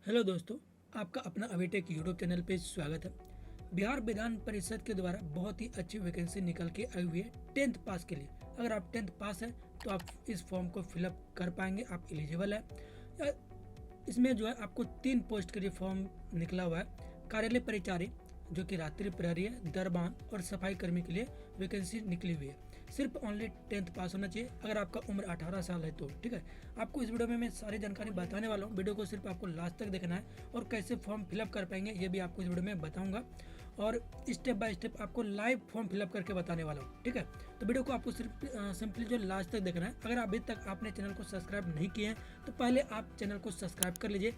Hello दोस्तों, आपका अपना अभिटेक यूट्यूब चैनल पे स्वागत है। बिहार विधान परिषद के द्वारा बहुत ही अच्छी वैकेंसी निकल के आई हुई है 10th पास के लिए। अगर आप 10th पास है तो आप इस फॉर्म को फिलअप कर पाएंगे, आप एलिजिबल है। या इसमें जो है आपको 3 पोस्ट के लिए फॉर्म निकला हुआ है। कार्यालय परिचारी जो कि रात्रि प्रहरी है, दरबान और सफाई कर्मी के लिए वैकेंसी निकली हुई है। सिर्फ ओनली 10th पास होना चाहिए अगर आपका उम्र 18 साल है तो ठीक है। आपको इस वीडियो में मैं सारी जानकारी बताने वाला हूँ। वीडियो को सिर्फ आपको लास्ट तक देखना है और कैसे फॉर्म फिलअप कर पाएंगे ये भी आपको इस वीडियो में बताऊंगा और स्टेप बाय स्टेप आपको लाइव फॉर्म फिलअप करके बताने वाला हूँ, ठीक है। तो वीडियो को आपको सिर्फ सिंपली जो लास्ट तक देखना है। अगर अभी तक आपने चैनल को सब्सक्राइब नहीं किए हैं तो पहले आप चैनल को सब्सक्राइब कर लीजिए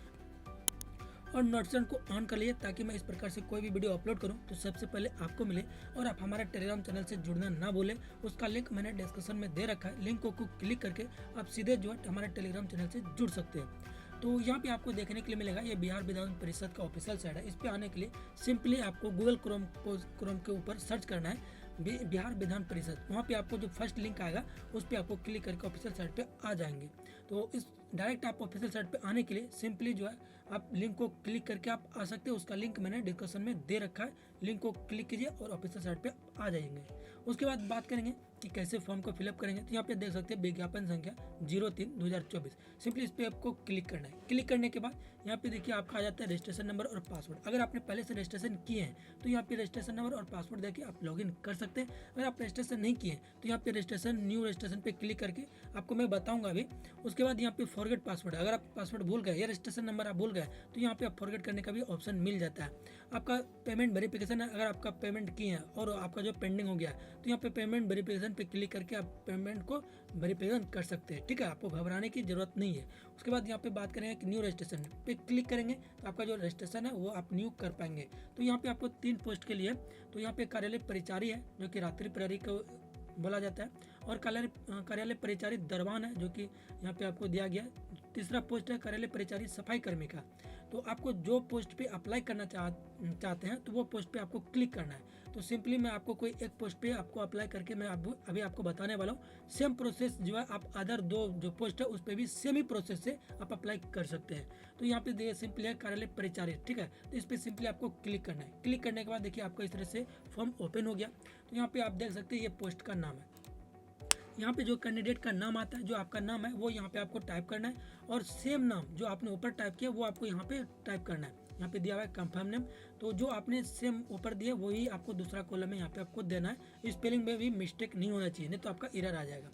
और नोटिफिकेशन को ऑन कर लीजिए ताकि मैं इस प्रकार से कोई भी वीडियो अपलोड करूं तो सबसे पहले आपको मिले। और आप हमारे टेलीग्राम चैनल से जुड़ना ना भूलें, उसका लिंक मैंने डिस्क्रिप्शन में दे रखा है। लिंक को क्लिक करके आप सीधे जो है हमारे टेलीग्राम चैनल से जुड़ सकते हैं। तो यहाँ पे आपको देखने के लिए मिलेगा ये बिहार विधान परिषद का ऑफिशियल साइट है। इस पे आने के लिए सिंपली आपको गूगल क्रोम के ऊपर सर्च करना है बिहार विधान परिषद। वहाँ पे आपको जो फर्स्ट लिंक आएगा उस पर आपको क्लिक करके ऑफिशियल साइट पे आ जाएंगे। तो इस डायरेक्ट आप ऑफिशियल साइट पे आने के लिए सिंपली जो है आप लिंक को क्लिक करके आप आ सकते हैं। उसका लिंक मैंने डिस्क्रिप्शन में दे रखा है। लिंक को क्लिक कीजिए और ऑफिशियल साइट पे आ जाएंगे। उसके बाद बात करेंगे कि कैसे फॉर्म को फिलअप करेंगे। तो यहाँ पे देख सकते हैं विज्ञापन संख्या 03/2024। सिंपली इस पर आपको क्लिक करना है। क्लिक करने के बाद यहाँ पे देखिए आपका आ जाता है रजिस्ट्रेशन नंबर और पासवर्ड। अगर आपने पहले से रजिस्ट्रेशन किए हैं तो यहाँ पे रजिस्ट्रेशन नंबर और पासवर्ड देके आप लॉगिन कर सकते हैं। अगर आप रजिस्ट्रेशन नहीं किए तो यहाँ पे रजिस्ट्रेशन न्यू रजिस्ट्रेशन पे क्लिक करके आपको मैं बताऊंगा अभी। उसके बाद यहाँ पे फॉरगेट पासवर्ड, अगर आप पासवर्ड भूल गए या रजिस्ट्रेशन नंबर आप भूल गए तो यहाँ पे आप फॉरगेट करने का भी ऑप्शन मिल जाता है। आपका पेमेंट वेरिफिकेशन है, अगर आपका पेमेंट किए हैं और आपका जो पेंडिंग हो गया तो यहाँ पे पेमेंट वेरिफिकेशन पे क्लिक करके आप पेमेंट को वेरिफिकेशन कर सकते हैं, ठीक है। आपको घबराने की जरूरत नहीं है। उसके बाद यहाँ पे बात करेंगे कि न्यू रजिस्ट्रेशन पे क्लिक करेंगे तो आपका जो रजिस्ट्रेशन है वो आप न्यू कर पाएंगे। तो यहाँ पे आपको 3 पोस्ट के लिए तो यहाँ पे कार्यालय परिचारी है जो कि रात्रि प्रहरी को बोला जाता है, और कार्यालय परिचारी दरबान है जो कि यहाँ पे आपको दिया गया है। तीसरा पोस्ट है कार्यालय परिचारी सफाई कर्मी का। तो आपको जो पोस्ट पे अप्लाई करना चाहते हैं तो वो पोस्ट पे आपको क्लिक करना है। तो सिंपली मैं आपको कोई एक पोस्ट पे आपको अप्लाई करके मैं अभी आपको बताने वाला हूँ। सेम प्रोसेस जो है आप अदर 2 जो पोस्ट है उस पर भी सेम ही प्रोसेस से आप अप्लाई कर सकते हैं। तो यहाँ पे देखिए सिंपली है कार्यालय परिचारी, ठीक है। तो इस पर सिंपली आपको क्लिक करना है। क्लिक करने के बाद देखिए आपको इस तरह से फॉर्म ओपन हो गया। तो यहाँ पे आप देख सकते हैं ये पोस्ट का नाम है। यहाँ पे जो कैंडिडेट का नाम आता है, जो आपका नाम है वो यहाँ पे आपको टाइप करना है और सेम नाम जो आपने ऊपर टाइप किया वो आपको यहाँ पे टाइप करना है। यहाँ पे दिया हुआ है कंफर्म नेम, तो जो आपने सेम ऊपर दिया वही आपको दूसरा कॉलम में यहाँ पे आपको देना है। स्पेलिंग में भी मिस्टेक नहीं होना चाहिए, नहीं तो आपका एरर आ जाएगा।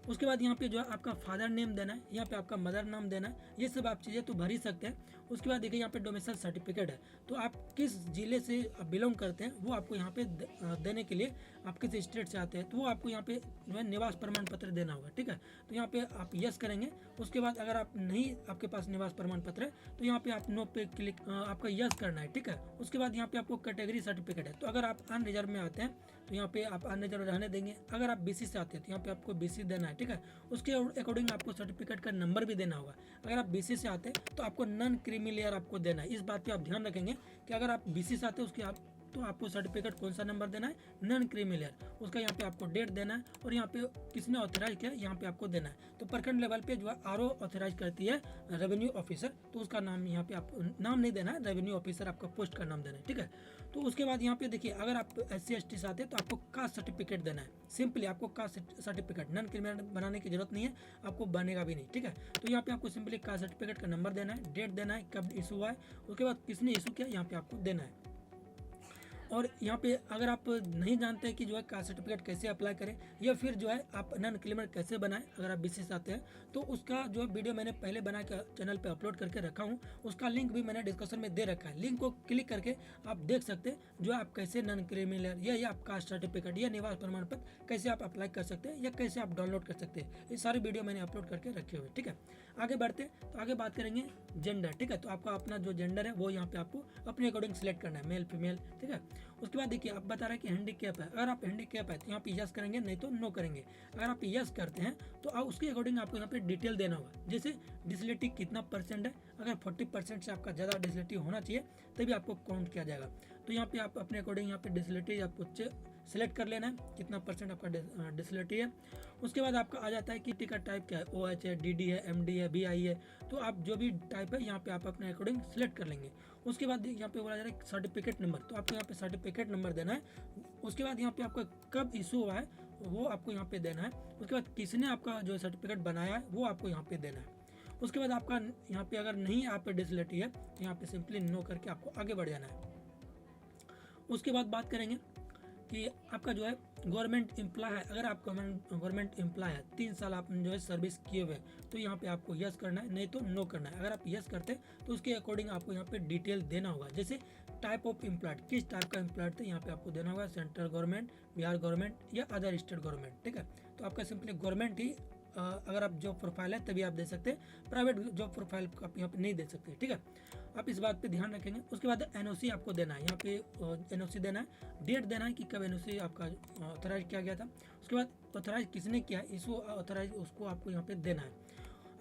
उसके बाद यहाँ पे जो है आपका फादर नेम देना है, यहाँ पे आपका मदर नाम देना है। ये सब आप चीज़ें तो भर ही सकते हैं। उसके बाद देखिए यहाँ पे डोमिसाइल सर्टिफिकेट है, तो आप किस जिले से बिलोंग करते हैं वो आपको यहाँ पे देने के लिए, आप किस स्टेट से आते हैं तो वो आपको यहाँ पे जो है निवास प्रमाण पत्र देना होगा, ठीक है। तो यहाँ पे आप यस करेंगे। उसके बाद अगर आप नहीं, आपके पास निवास प्रमाण पत्र है तो यहाँ पे आप नो पे क्लिक आपका यस करना है, ठीक है। उसके बाद यहाँ पे आपको कैटेगरी सर्टिफिकेट है, तो अगर आप अनरिजर्व में आते हैं तो यहाँ पे आप अनरिजर्व रहने देंगे। अगर आप बीसी से आते हैं तो यहाँ पे आपको बीसी देना है, ठीक है। उसके अकॉर्डिंग आपको सर्टिफिकेट का नंबर भी देना होगा। अगर आप बीसी से आते हैं तो आपको नॉन क्रीमी लेयर आपको देना है। इस बात पे आप ध्यान रखेंगे कि अगर आप बीसी से आते हैं उसके आप तो आपको सर्टिफिकेट कौन सा नंबर देना है, नॉन क्रीमी लेयर, उसका यहाँ पे आपको डेट देना है और यहाँ पे किसने ऑथराइज किया यहाँ पे आपको देना है। तो प्रखंड लेवल पे जो है आरओ ऑथराइज करती है रेवेन्यू ऑफिसर, तो उसका नाम यहाँ पे आपको नाम नहीं देना है, रेवेन्यू ऑफिसर आपका पोस्ट का नाम देना है, ठीक है। तो उसके बाद यहाँ पे देखिए अगर आप SC/ST से आते हैं तो आपको कास्ट सर्टिफिकेट देना है। सिंपली आपको कास्ट सर्टिफिकेट, नॉन क्रिमिनल बनाने की जरूरत नहीं है, आपको बनेगा भी नहीं, ठीक है। तो यहाँ पे आपको सिंपली कास्ट सर्टिफिकेट का नंबर देना है, डेट देना है, कब इशू हुआ है, उसके बाद किसने इशू किया यहाँ पे आपको देना है। और यहाँ पे अगर आप नहीं जानते कि जो है कास्ट सर्टिफिकेट कैसे अप्लाई करें या फिर जो है आप नॉन क्रिमिनल कैसे बनाएं, अगर आप बीसी से आते हैं तो उसका जो है वीडियो मैंने पहले बना के चैनल पे अपलोड करके रखा हूँ। उसका लिंक भी मैंने डिस्क्रिप्शन में दे रखा है। लिंक को क्लिक करके आप देख सकते हैं जो आप कैसे नॉन क्रिमिनल या आप कास्ट सर्टिफिकेट या निवास प्रमाण पत्र कैसे आप अप्लाई कर सकते हैं या कैसे आप डाउनलोड कर सकते हैं। ये सारी वीडियो मैंने अपलोड करके रखे हुए, ठीक है। आगे बढ़ते तो आगे बात करेंगे जेंडर, ठीक है। तो आपका अपना जो जेंडर है वो यहाँ पे आपको अपने अकॉर्डिंग सिलेक्ट करना है, मेल फीमेल, ठीक है। उसके बाद देखिए आप बता रहा है कि हैंडीकैप है। अगर आप हैंडीकैप है तो यहाँ पे यस करेंगे, नहीं तो नो करेंगे। अगर आप यस करते हैं तो उसके अकॉर्डिंग आपको यहाँ पे डिटेल देना होगा, जैसे डिसबिलिटी कितना % है। अगर 40% से आपका ज़्यादा डिसबिलिटी होना चाहिए तभी आपको काउंट किया जाएगा। तो यहाँ पे आप अपने अकॉर्डिंग यहाँ पे डिसबिलिटी आपको सिलेक्ट कर लेना है कितना परसेंट आपका डिसेबिलिटी है। उसके बाद आपका आ जाता है कि टिकट टाइप क्या है, OH है, DD है, MD है, BI है। तो आप जो भी टाइप है यहाँ पे आप अपने अकॉर्डिंग सिलेक्ट कर लेंगे। उसके बाद यहाँ पे बोला जा रहा है सर्टिफिकेट नंबर, तो आपको यहाँ पे सर्टिफिकेट नंबर देना है। उसके बाद यहाँ पे आपका कब इशू हुआ है वो आपको यहाँ पे देना है। उसके बाद किसने आपका जो सर्टिफिकेट बनाया है वो आपको यहाँ पे देना है। उसके बाद आपका यहाँ पे अगर नहीं आप पे डिसेबिलिटी है तो यहाँ पे सिंपली नो करके आपको आगे बढ़ जाना है। उसके बाद बात करेंगे कि आपका जो है गवर्नमेंट एम्प्लॉय है, अगर आप गवर्नमेंट एम्प्लॉय है 3 साल आपने जो है सर्विस किए हुए तो यहाँ पे आपको यस करना है, नहीं तो नो करना है। अगर आप यस करते तो उसके अकॉर्डिंग आपको यहाँ पे डिटेल देना होगा, जैसे टाइप ऑफ एम्प्लॉयड, किस टाइप का एम्प्लॉयड थे यहाँ पे आपको देना होगा, सेंट्रल गवर्नमेंट, बिहार गवर्नमेंट या अदर स्टेट गवर्नमेंट। ठीक है, तो आपका सिंपली गवर्नमेंट ही अगर आप जॉब प्रोफाइल है तभी आप दे सकते हैं, प्राइवेट जॉब प्रोफाइल आप यहाँ पे नहीं दे सकते। ठीक है, आप इस बात पे ध्यान रखेंगे। उसके बाद NOC आपको देना है, यहाँ पे NOC देना है, डेट देना है कि कब NOC आपका ऑथराइज किया गया था। उसके बाद ऑथराइज किसने किया है, इसको ऑथराइज उसको आपको यहाँ पे देना है।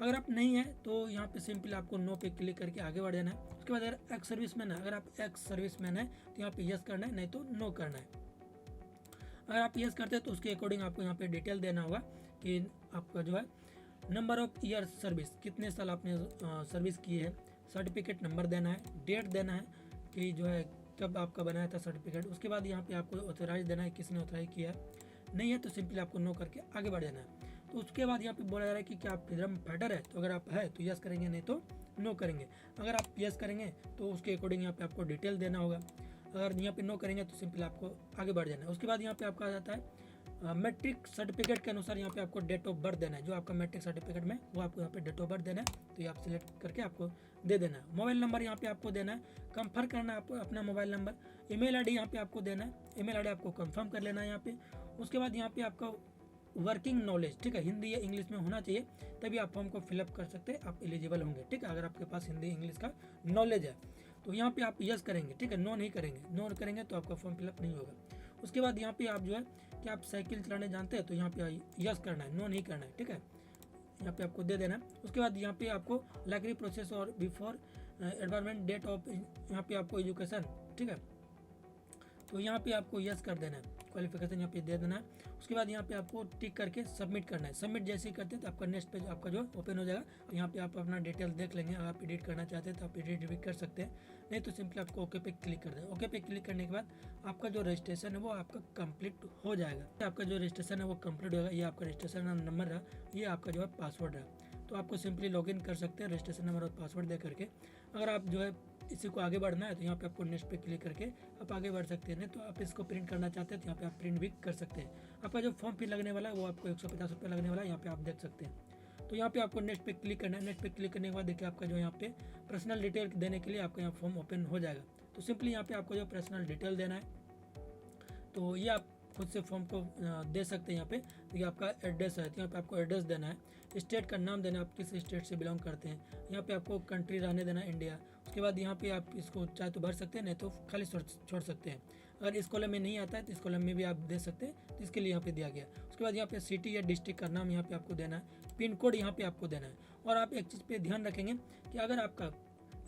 अगर आप नहीं है तो यहाँ पे सिंपली आपको नो पे क्लिक करके आगे बढ़ जाना है। उसके बाद अगर एक्स सर्विसमैन है, अगर आप एक्स सर्विसमैन है तो यहाँ पे यस करना है, नहीं तो नो करना है। अगर आप यस करते हैं तो उसके अकॉर्डिंग आपको यहाँ पे डिटेल देना होगा कि आपका जो है नंबर ऑफ ईयर सर्विस, कितने साल आपने सर्विस की है, सर्टिफिकेट नंबर देना है, डेट देना है कि जो है कब आपका बनाया था सर्टिफिकेट। उसके बाद यहाँ पे आपको ऑथराइज देना है, किसने ऑथराइज किया है, नहीं है तो सिंपली आपको नो करके आगे बढ़ जाना है। तो उसके बाद यहाँ पे बोला जा रहा है कि क्या आप फ्रीडम फाइटर है, तो अगर आप है तो यस करेंगे, नहीं तो नो करेंगे। अगर आप यस करेंगे तो उसके अकॉर्डिंग यहाँ पे आपको डिटेल देना होगा, अगर यहाँ पे नो करेंगे तो सिंपली आपको आगे बढ़ जाना है। उसके बाद यहाँ पे आपका आ जाता है मैट्रिक सर्टिफिकेट के अनुसार यहाँ पे आपको डेट ऑफ बर्थ देना है, जो आपका मैट्रिक सर्टिफिकेट में वो आपको यहाँ पे डेट ऑफ बर्थ देना है, तो ये आप सिलेक्ट करके आपको दे देना है। मोबाइल नंबर यहाँ पे आपको देना है, कंफर्म करना है आपको अपना मोबाइल नंबर। ईमेल आईडी यहाँ पे आपको देना है, ईमेल आईडी आपको कंफर्म कर लेना है यहाँ पे। उसके बाद यहाँ पे आपका वर्किंग नॉलेज, ठीक है, हिंदी या इंग्लिश में होना चाहिए, तभी आप फॉर्म को फिलअप कर सकते हैं, आप एलिजिबल होंगे। ठीक है, अगर आपके पास हिंदी इंग्लिश का नॉलेज है तो यहाँ पे आप यस करेंगे। ठीक है, नो नहीं करेंगे, नो करेंगे तो आपका फॉर्म फिलअप नहीं होगा। उसके बाद यहाँ पे आप जो है कि आप साइकिल चलाने जानते हैं तो यहाँ पे यस करना है, नो नहीं करना है। ठीक है, यहाँ पे आपको दे देना है। उसके बाद यहाँ पे आपको लाइकली प्रोसेस और बिफोर एडवांसमेंट डेट ऑफ, यहाँ पे आपको एजुकेशन, ठीक है, तो यहाँ पे आपको यस कर देना है, क्वालिफिकेशन यहाँ पे दे देना है। उसके बाद यहाँ पे आपको टिक करके सबमिट करना है। सबमिट जैसे ही करते हैं तो आपका नेक्स्ट पेज आपका जो ओपन हो जाएगा। तो यहाँ पे आप अपना डिटेल देख लेंगे, अगर आप एडिट करना चाहते हैं तो आप एडिट भी कर सकते हैं, नहीं तो सिंपली आपको ओके पे क्लिक कर दें। ओके पे क्लिक करने के बाद आपका जो रजिस्ट्रेशन है वो आपका कंप्लीट हो जाएगा। आपका जो रजिस्ट्रेशन है वो कंप्लीट होगा, ये आपका रजिस्ट्रेशन नंबर रहा, ये आपका जो है पासवर्ड रहा। तो आपको सिंपली लॉगिन कर सकते हैं रजिस्ट्रेशन नंबर और पासवर्ड दे करके। अगर आप जो है इसी को आगे बढ़ना है तो यहाँ पे आपको नेक्स्ट पे क्लिक करके आप आगे बढ़ सकते हैं, नहीं तो आप इसको प्रिंट करना चाहते हैं तो यहाँ पे आप प्रिंट भी कर सकते हैं। आपका जो फॉर्म फी लगने वाला है वो आपको 150 रुपये लगने वाला है, यहाँ पे आप देख सकते हैं। तो यहाँ पे आपको नेक्स्ट पे क्लिक करना है। नेक्स्ट पे क्लिक करने के बाद देखिए आपका जो यहाँ पे पर्सनल डिटेल देने के लिए आपका यहाँ फॉर्म ओपन हो जाएगा। तो सिंपली यहाँ पे आपको जो पर्सनल डिटेल देना है, तो ये आप खुद से फॉर्म को दे सकते हैं। यहाँ पे देखिए आपका एड्रेस है, तो यहाँ पे आपको एड्रेस देना है, स्टेट का नाम देना है, आप किस स्टेट से बिलोंग करते हैं, यहाँ पे आपको कंट्री रहने देना है इंडिया। उसके बाद यहाँ पे आप इसको चाहे तो भर सकते हैं, नहीं तो खाली छोड़ सकते हैं। अगर इस कॉलम में नहीं आता है तो इस कॉलम में भी आप दे सकते हैं, तो इसके लिए यहाँ पे दिया गया। उसके बाद यहाँ पे सिटी या डिस्ट्रिक्ट का नाम यहाँ पे आपको देना है, पिन कोड यहाँ पे आपको देना है। और आप एक चीज़ पे ध्यान रखेंगे कि अगर आपका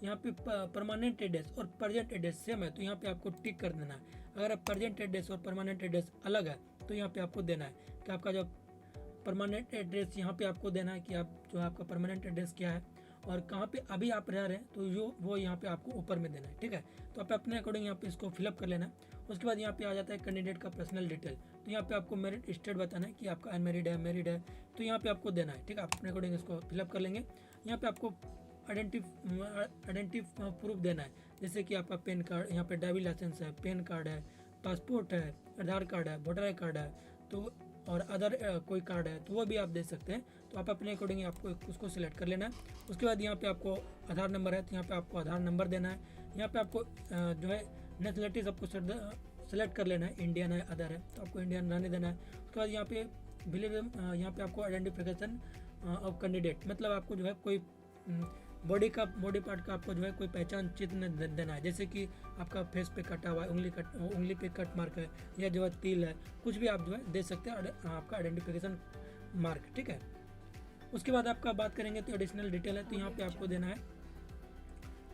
यहाँ पे परमानेंट एड्रेस और प्रेजेंट एड्रेस सेम है तो यहाँ पे आपको टिक कर देना है। अगर आप प्रेजेंट एड्रेस और परमानेंट एड्रेस अलग है तो यहाँ पे आपको देना है कि आपका जो परमानेंट एड्रेस यहाँ पे आपको देना है कि आप जो आपका परमानेंट एड्रेस क्या है और कहाँ पे अभी आप रह रहे हैं, तो जो वो यहाँ पे आपको ऊपर में देना है। ठीक है, तो आप अपने अकॉर्डिंग यहाँ पे इसको फिलअप कर लेना है। उसके बाद यहाँ पे आ जाता है कैंडिडेट का पर्सनल डिटेल, तो यहाँ पे आपको मैरिड स्टेट बताना है कि आपका अनमेरिड है, मैरिड है, तो यहाँ पे आपको देना है। ठीक है, आप अपने अकॉर्डिंग इसको फिलअप कर लेंगे। यहाँ पे आपको आइडेंटिटी प्रूफ देना है, जैसे कि आपका पैन कार्ड, यहाँ पे ड्राइविंग लाइसेंस है, पैन कार्ड है, पासपोर्ट है, आधार कार्ड है, वोटर आई कार्ड है, तो और अदर कोई कार्ड है तो वो भी आप दे सकते हैं। तो आप अपने अकॉर्डिंग आपको उसको सिलेक्ट कर लेना है। उसके बाद यहाँ पे आपको आधार नंबर है तो यहाँ पे आपको आधार नंबर देना है। यहाँ पे आपको जो है नेशनलिटी सबको सेलेक्ट कर लेना है, इंडियन है, अदर है तो आपको इंडियन रहने देना है। उसके बाद यहाँ पे यहाँ पे आपको आइडेंटिफिकेशन ऑफ कैंडिडेट, मतलब आपको जो है कोई बॉडी पार्ट का आपको जो है कोई पहचान चिन्ह देना है, जैसे कि आपका फेस पे कटा हुआ है, उंगली पे कट मार्क है, या जो है तिल है, कुछ भी आप जो है दे सकते हैं आपका आइडेंटिफिकेशन मार्क। ठीक है, उसके बाद आपका बात करेंगे तो एडिशनल डिटेल है, तो यहाँ पे आपको देना है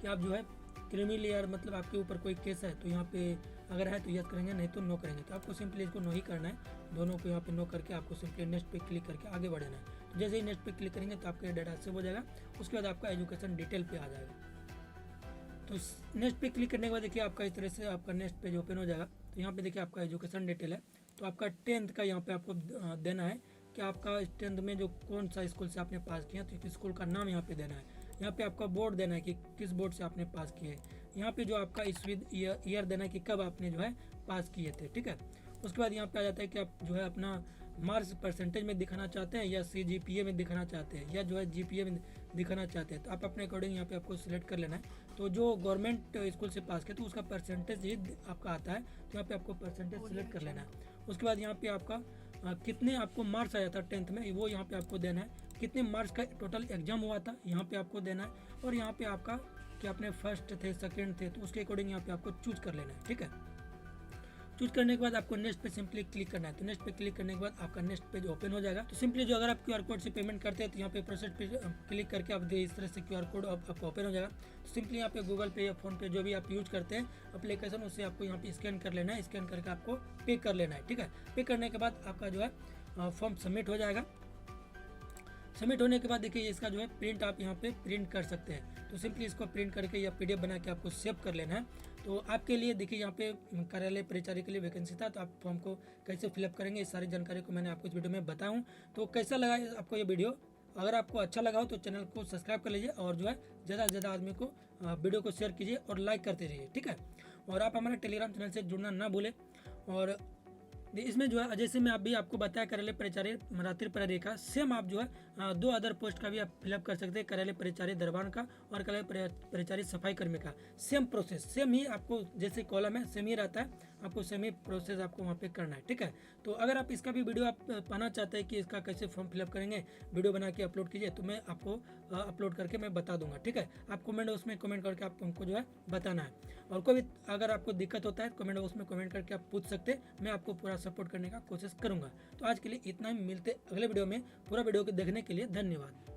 कि आप जो है क्रिमिनल, मतलब आपके ऊपर कोई केस है तो यहाँ पे अगर है तो यस करेंगे, नहीं तो नो करेंगे। तो आपको सिंपली इसको नो ही करना है, दोनों को यहाँ पे नो करके आपको सिंपली नेक्स्ट पे क्लिक करके आगे बढ़ना है। तो जैसे ही नेक्स्ट पे क्लिक करेंगे तो आपका डाटा सेव हो जाएगा। उसके बाद आपका एजुकेशन डिटेल पे आ जाएगा। तो नेक्स्ट पे क्लिक करने के बाद देखिए आपका इस तरह से आपका नेक्स्ट पेज ओपन हो जाएगा। तो यहाँ पे देखिए आपका एजुकेशन डिटेल है। तो आपका 10th का यहाँ पे आपको देना है कि आपका 10th में जो कौन सा स्कूल से आपने पास किया, तो स्कूल का नाम यहाँ पे देना है। यहाँ पे आपका बोर्ड देना है कि किस बोर्ड से आपने पास किए। यहाँ पे जो आपका ईयर देना है कि कब आपने जो है पास किए थे, ठीक है। उसके बाद यहाँ पे आ जाता है कि आप जो है अपना मार्क्स परसेंटेज में दिखाना चाहते हैं या CGPA में दिखाना चाहते हैं या जो है GPA में दिखाना चाहते हैं। तो आप अपने अकॉर्डिंग यहाँ पे आपको सिलेक्ट कर लेना है। तो जो गवर्नमेंट स्कूल से पास किया तो उसका परसेंटेज ही आपका आता है, तो यहाँ पे आपको परसेंटेज सिलेक्ट कर लेना है। उसके बाद यहाँ पे आपका कितने आपको मार्क्स आया था 10th में वो यहाँ पे आपको देना है। कितने मार्क्स का टोटल एग्जाम हुआ था यहाँ पे आपको देना है। और यहाँ पे आपका कि आपने फर्स्ट थे सेकंड थे तो उसके अकॉर्डिंग यहाँ पे आपको चूज कर लेना है, ठीक है। चूज करने के बाद आपको नेक्स्ट पे सिंपली क्लिक करना है। तो नेक्स्ट पे क्लिक करने के बाद आपका नेक्स्ट पेज ओपन हो जाएगा। तो सिंपली जो अगर आप QR कोड से पेमेंट करते हैं तो यहाँ पे प्रोसेस पे क्लिक करके आप इस तरह से QR कोड आपको ओपन हो जाएगा। तो सिंपली यहाँ पे गूगल पे या फोन पे जो भी आप यूज करते हैं एप्लीकेशन, उससे आपको यहाँ पे स्कैन कर लेना है। स्कैन करके आपको पे कर लेना है, ठीक है। पे करने के बाद आपका जो है फॉर्म सबमिट हो जाएगा। सबमिट होने के बाद देखिए इसका जो है प्रिंट आप यहाँ पे प्रिंट कर सकते हैं। तो सिंपली इसको प्रिंट करके या PDF बना के आपको सेव कर लेना है। तो आपके लिए देखिए यहाँ पे कार्यालय परिचारी के लिए वैकेंसी था, तो आप फॉर्म को कैसे फिलअप करेंगे इस सारी जानकारी को मैंने आपको इस वीडियो में बताऊँ। तो कैसा लगा आपको ये वीडियो? अगर आपको अच्छा लगा हो तो चैनल को सब्सक्राइब कर लीजिए और जो है ज़्यादा से ज़्यादा आदमी को वीडियो को शेयर कीजिए और लाइक करते रहिए, ठीक है। और आप हमारे टेलीग्राम चैनल से जुड़ना ना भूलें। और इसमें जो है जैसे मैं अभी आपको बताया कार्यालय परिचारी रात्रि प्रहरी का, सेम आप जो है 2 अदर पोस्ट का भी आप फिलअप कर सकते हैं। कार्यालय परिचारी दरबान का और कार्यालय परिचारी सफाई कर्मी का सेम प्रोसेस, सेम ही आपको जैसे कॉलम है सेम ही रहता है, आपको सेम ही प्रोसेस आपको वहाँ पे करना है, ठीक है। तो अगर आप इसका भी वीडियो आप पाना चाहते हैं कि इसका कैसे फॉर्म फिलअप करेंगे, वीडियो बना के अपलोड कीजिए, तो मैं आपको अपलोड करके मैं बता दूंगा, ठीक है। आप कमेंट बॉक्स में कमेंट करके आप हमको जो है बताना है। और कोई भी अगर आपको दिक्कत होता है कमेंट बॉक्स में कमेंट करके आप पूछ सकते हैं, मैं आपको पूरा सपोर्ट करने का कोशिश करूंगा। तो आज के लिए इतना ही, मिलते अगले वीडियो में। पूरा वीडियो को देखने के लिए धन्यवाद।